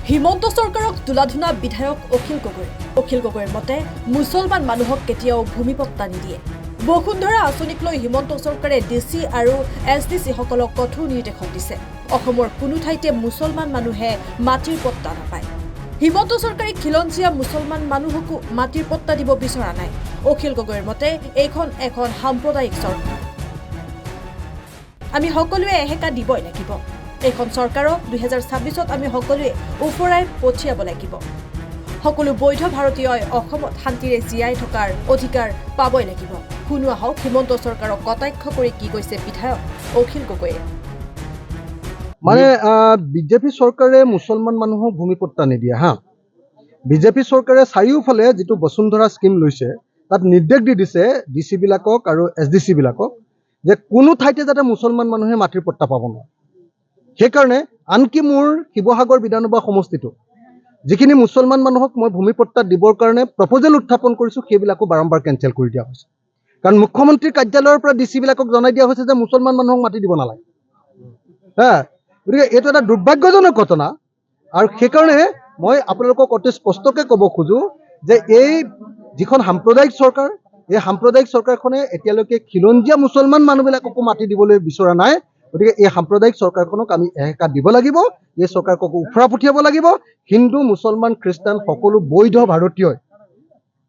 হিমন্ত চৰকাৰক তুলাধুনা বিধায়ক অখিল গগৈৰ মতে মুছলমান মানুহক কেতিয়াও ভূমিপট্টা নিদিয়ে। বসুন্ধৰা আঁচনিক লৈ হিমন্ত চৰকাৰে ডিচি আৰু এছডিচি সকলক কঠোৰ নিৰ্দেশন দিছে। অসমৰ কোনো ঠাইতে মুছলমান মানুহে মাটিৰ পট্টা নাপায়। হিমন্ত চৰকাৰে খিলঞ্জীয়া মুছলমান মানুহকো মাটিৰ পট্টা দিব বিচৰা নাই। অখিল গগৈৰ মতে এইখন এখন সাম্প্ৰদায়িক চৰকাৰ। আমি সকলোৱে এহেকা দিবই লাগিব। এইখন চৰকাৰক 2026ত আমি সকলোৱে উফৰাই পঠিয়াব লাগিব। সকলো বৈধ ভাৰতীয়ই অসমত শান্তিৰে জীয়াই থকাৰ অধিকাৰ পাবই লাগিব। শুনো আহক হিমন্ত চৰকাৰক কটাক্ষ কৰি কি কৈছে বিধায়ক অখিল গগৈয়ে। মানে বিজেপি চৰকাৰে মুছলমান মানুহক ভূমিপট্টা নিদিয়ে হা। বিজেপি চৰকাৰে চাৰিওফালে যিটো বসুন্ধৰা স্কিম লৈছে তাত নিৰ্দেশ দি দিছে ডিচি বিলাকক আৰু এছডিচি বিলাকক যে কোনো ঠাইতে যাতে মুছলমান মানুহে মাটিৰ পট্টা পাব নোৱাৰে। সেইকাৰণে আনকি মোৰ শিৱসাগৰ বিধানসভা সমষ্টিটো যিখিনি মুছলমান মানুহক মই ভূমিপট্টা দিবৰ কাৰণে প্ৰপ'জেল উত্থাপন কৰিছোঁ সেইবিলাকো বাৰম্বাৰ কেঞ্চেল কৰি দিয়া হৈছে। কাৰণ মুখ্যমন্ত্ৰীৰ কাৰ্যালয়ৰ পৰা ডিচি বিলাকক জনাই দিয়া হৈছে যে মুছলমান মানুহক মাটি দিব নালাগে। গতিকে এইটো এটা দুৰ্ভাগ্যজনক ঘটনা। আৰু সেইকাৰণে মই আপোনালোকক অতি স্পষ্টকৈ ক'ব খোজো যে এই যিখন সাম্প্ৰদায়িক চৰকাৰ, এই সাম্প্ৰদায়িক চৰকাৰখনে এতিয়ালৈকে খিলঞ্জীয়া মুছলমান মানুহবিলাককো মাটি দিবলৈ বিচৰা নাই। গতিকে এই সাম্প্ৰদায়িক চৰকাৰখনক আমি এহেকা দিব লাগিব। এই চৰকাৰক উফৰা পঠিয়াব লাগিব। হিন্দু মুছলমান খ্ৰীষ্টান সকলো বৈধ ভাৰতীয়ই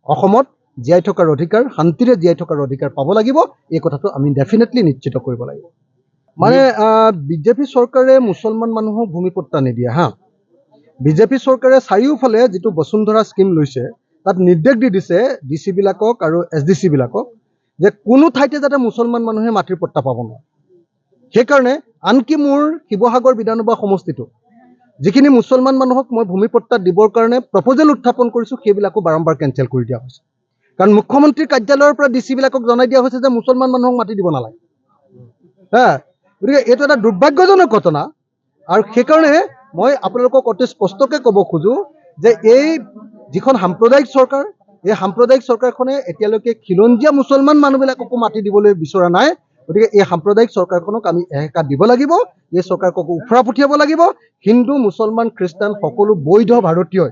অসমত জীয়াই থকাৰ অধিকাৰ, শান্তিৰে জীয়াই থকাৰ অধিকাৰ পাব লাগিব। এই কথাটো আমি ডেফিনেটলি নিশ্চিত কৰিব লাগিব। মানে বিজেপি চৰকাৰে মুছলমান মানুহক ভূমিপট্টা নিদিয়ে হা। বিজেপি চৰকাৰে চাৰিওফালে যিটো বসুন্ধৰা স্কিম লৈছে তাত নিৰ্দেশ দি দিছে ডিচি বিলাকক আৰু এছডিচি বিলাকক যে কোনো ঠাইতে যাতে মুছলমান মানুহে মাটিৰ পট্টা পাব নোৱাৰে। সেইকাৰণে আনকি মোৰ শিৱসাগৰ বিধানসভা সমষ্টিটো যিখিনি মুছলমান মানুহক মই ভূমিপট্টা দিবৰ কাৰণে প্ৰপ'জেল উত্থাপন কৰিছোঁ সেইবিলাকো বাৰম্বাৰ কেঞ্চেল কৰি দিয়া হৈছে। কাৰণ মুখ্যমন্ত্ৰীৰ কাৰ্যালয়ৰ পৰা ডিচি বিলাকক জনাই দিয়া হৈছে যে মুছলমান মানুহক মাটি দিব নালাগে। গতিকে এইটো এটা দুৰ্ভাগ্যজনক ঘটনা। আৰু সেইকাৰণে মই আপোনালোকক অতি স্পষ্টকৈ ক'ব খোজো যে এই যিখন সাম্প্ৰদায়িক চৰকাৰ, এই সাম্প্ৰদায়িক চৰকাৰখনে এতিয়ালৈকে খিলঞ্জীয়া মুছলমান মানুহবিলাককো মাটি দিবলৈ বিচৰা নাই। গতিকে এই সাম্প্ৰদায়িক চৰকাৰখনক আমি এহেকা দিব লাগিব। এই চৰকাৰক উফৰা পঠিয়াব লাগিব। হিন্দু মুছলমান খ্ৰীষ্টান সকলো বৈধ ভাৰতীয়ই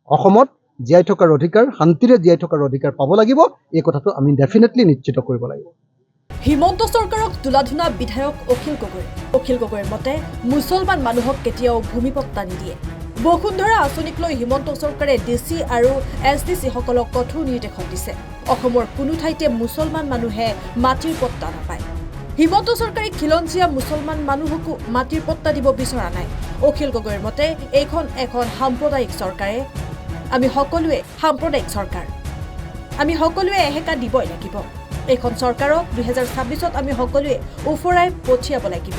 অসমত জীয়াই থকাৰ অধিকাৰ, শান্তিৰে জীয়াই থকাৰ অধিকাৰ পাব লাগিব। এই কথাটো আমি ডেফিনেটলি নিশ্চিত কৰিব লাগিব। হিমন্ত চৰকাৰক তুলাধুনা বিধায়ক অখিল গগৈৰ মতে মুছলমান মানুহক কেতিয়াও ভূমিপট্টা নিদিয়ে। বসুন্ধৰা আঁচনিক লৈ হিমন্ত চৰকাৰে ডিচি আৰু এছডিচি সকলক কঠোৰ নিৰ্দেশন দিছে। অসমৰ কোনো ঠাইতে মুছলমান মানুহে মাটিৰ পট্টা নাপায়। হিমন্ত চৰকাৰে খিলঞ্জীয়া মুছলমান মানুহকো মাটিৰ পট্টা দিব বিচৰা নাই। অখিল গগৈৰ মতে এইখন এখন সাম্প্ৰদায়িক চৰকাৰে। আমি সকলোৱে এহেকা দিবই লাগিব। এইখন চৰকাৰক 2026ত আমি সকলোৱে উফৰাই পঠিয়াব লাগিব।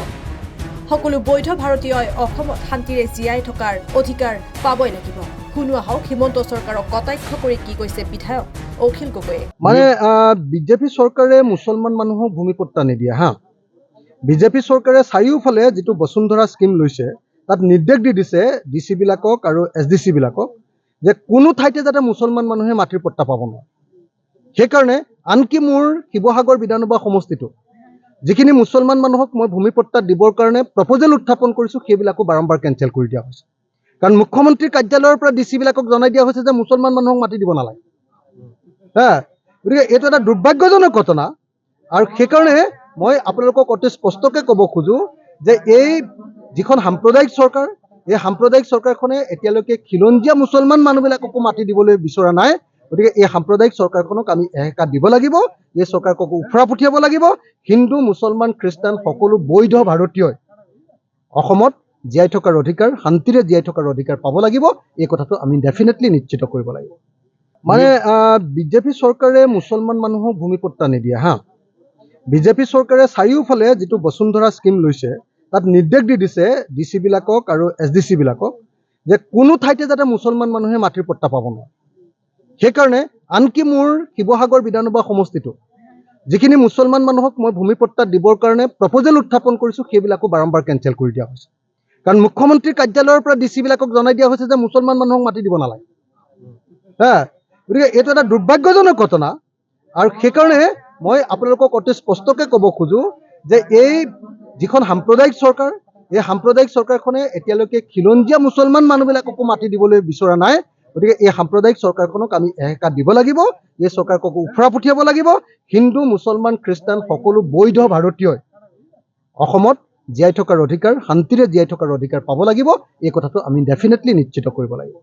সকলো বৈধ ভাৰতীয়ই অসমত শান্তিৰে জীয়াই থকাৰ অধিকাৰ পাবই লাগিব। শুনো আহক হিমন্ত চৰকাৰক কটাক্ষ কৰি কি কৈছে বিধায়ক অখিল গগৈয়ে। মানে বিজেপি চৰকাৰে মুছলমান মানুহক ভূমিপট্টা নিদিয়ে হা। বিজেপি চৰকাৰে চাৰিওফালে যিটো বসুন্ধৰা স্কিম লৈছে তাত নিৰ্দেশ দি দিছে ডিচি বিলাকক আৰু এছডিচি বিলাকক যে কোনো ঠাইতে যাতে মুছলমান মানুহে মাটিৰ পট্টা পাব নোৱাৰে। সেইকাৰণে আনকি মোৰ শিৱসাগৰ বিধানসভা সমষ্টিটো যিখিনি মুছলমান মানুহক মই ভূমিপট্টা দিবৰ কাৰণে প্ৰপ'জেল উত্থাপন কৰিছোঁ সেইবিলাকো বাৰম্বাৰ কেঞ্চেল কৰি দিয়া হৈছে। কাৰণ মুখ্যমন্ত্ৰীৰ কাৰ্যালয়ৰ পৰা ডিচি বিলাকক জনাই দিয়া হৈছে যে মুছলমান মানুহক মাটি দিব নালাগে। গতিকে এইটো এটা দুৰ্ভাগ্যজনক ঘটনা। আৰু সেইকাৰণে মই আপোনালোকক অতি স্পষ্টকৈ ক'ব খোজো যে এই যিখন সাম্প্ৰদায়িক চৰকাৰ, এই সাম্প্ৰদায়িক চৰকাৰখনে এতিয়ালৈকে খিলঞ্জীয়া মুছলমান মানুহবিলাককো মাটি দিবলৈ বিচৰা নাই। গতিকে এই সাম্প্ৰদায়িক চৰকাৰখনক আমি এহেকা দিব লাগিব। এই চৰকাৰক উফৰা পঠিয়াব লাগিব। হিন্দু মুছলমান খ্ৰীষ্টান সকলো বৈধ ভাৰতীয়ই অসমত জীয়াই থকাৰ অধিকাৰ, শান্তিৰে জীয়াই থকাৰ অধিকাৰ পাব লাগিব। এই কথাটো আমি ডেফিনেটলি নিশ্চিত কৰিব লাগিব। মানে বিজেপি চৰকাৰে মুছলমান মানুহক ভূমিপট্টা নিদিয়ে হা। বিজেপি চৰকাৰে চাৰিওফালে যিটো বসুন্ধৰা স্কিম লৈছে তাত নিৰ্দেশ দি দিছে ডিচি বিলাকক আৰু এছডিচি বিলাকক যে কোনো ঠাইতে যাতে মুছলমান মানুহে মাটিৰ পট্টা পাব নোৱাৰে। সেইকাৰণে আনকি মোৰ শিৱসাগৰ বিধানসভা সমষ্টিটো যিখিনি মুছলমান মানুহক মই ভূমিপট্টা দিবৰ কাৰণে প্ৰপ'জেল উত্থাপন কৰিছোঁ সেইবিলাকো বাৰম্বাৰ কেঞ্চেল কৰি দিয়া হৈছে। কাৰণ মুখ্যমন্ত্ৰীৰ কাৰ্যালয়ৰ পৰা ডিচি বিলাকক জনাই দিয়া হৈছে যে মুছলমান মানুহক মাটি দিব নালাগে। গতিকে এইটো এটা দুৰ্ভাগ্যজনক ঘটনা। আৰু সেইকাৰণে মই আপোনালোকক অতি স্পষ্টকৈ ক'ব খোজো যে এই যিখন সাম্প্ৰদায়িক চৰকাৰ, এই সাম্প্ৰদায়িক চৰকাৰখনে এতিয়ালৈকে খিলঞ্জীয়া মুছলমান মানুহবিলাককো মাতি দিবলৈ বিচৰা নাই। গতিকে এই সাম্প্ৰদায়িক চৰকাৰখনক আমি এহেকা দিব লাগিব। এই চৰকাৰক উফৰা পঠিয়াব লাগিব। হিন্দু মুছলমান খ্ৰীষ্টান সকলো বৈধ ভাৰতীয়ই অসমত জীয়াই থকাৰ অধিকাৰ, শান্তিৰে জীয়াই থকাৰ অধিকাৰ পাব লাগিব। এই কথাটো আমি ডেফিনেটলি নিশ্চিত কৰিব লাগিব।